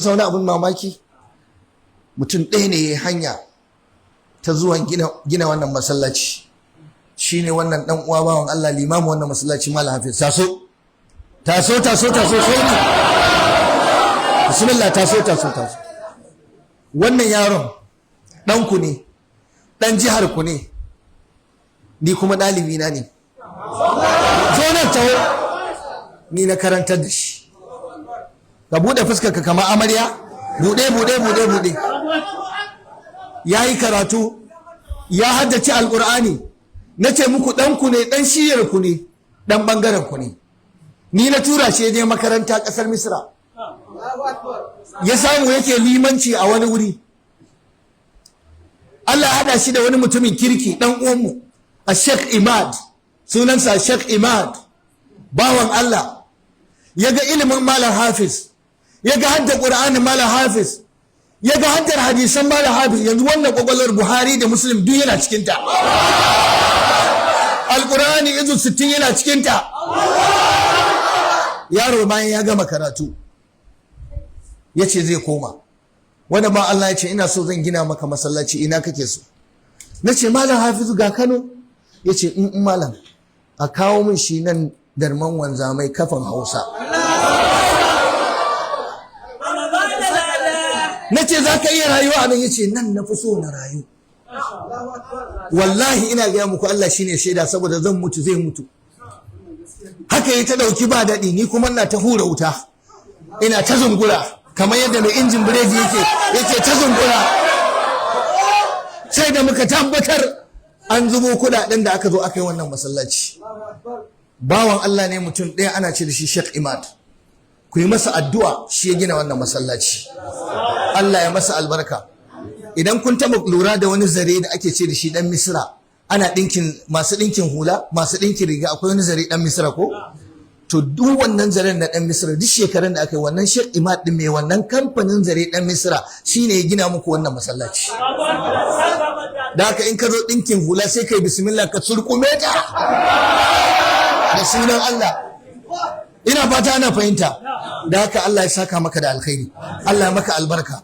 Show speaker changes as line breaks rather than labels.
wani abin mamaki mutum ɗaya ne ya hanya ta zuwan gina wannan masallaci shine wannan dan uwa bawan Allah limamu wannan masallaci Malam Hafiz taso sai bismillah taso wannan yaron dan ku ne dan jihar ku ne ni kuma dalibi na ne zo nan tawo ni na karantar da shi ka bude fuskar ka kamar amarya bude yayi karatu ya haddace alqur'ani nace muku dan ku ne dan shiyar ku ne dan bangaren ku ne ni na tura shi je makaranta kasar Misra ya samu yake limanci a wani wuri Allah hada shi da wani mutumin kirki dan uwanmu a Sheikh Imad sunansa Sheikh Imad bawan Allah yaga ilimin Malam Hafiz yaga hadda Qur'ani Malam Hafiz yaga haddar hadisan Malam Hafiz yanzu wannan kokolor Buhari da Muslim duk yana cikin ta Al-Qur'ani izu 60 yana cikin ta yaro bayan ya gama karatu yace zai koma wanda ma Allah ya ce ina so zan gina maka masallaci ina kake so nace Malam Hafizu ga Kano yace in malam a kawo min shi nan darman wanzamai Kafin Hausa nace zaka iya rayuwa nan yace nan na fi so na rayu wallahi ina ga muku Allah shine shaida saboda zan mutu zai mutu haka yi ta dauki ba dadi ni kuma ina ta hura wuta ina ta zungura kamar yadda mai injin biredi yake ta zungura sai da muka tabbatar an zubo kudaden da aka zo aka yi wannan masallaci bawan Allah ne mutum ɗaya ana ce da shi Sheikh Imad ku yi masa addu'a shi ya gina wannan masallaci Allah ya masa albarka idan kun taba lura da wani zare da ake ce da shi dan Misra ana masu dinkin hula masu dinkin riga akwai wani zare dan Misra ko to duk wannan zaren na dan Misra duk shekarun da aka yi wannan Sheikh Imad din mai wannan kamfanin zare dan Misra shine ya gina muku wannan masallaci da haka in ka zo dinkin hula sai kai bismillah ka surkume ta da sunan Allah ina fata ana fahimta da haka Allah ya saka maka da alkhairi Allah ya maka albarka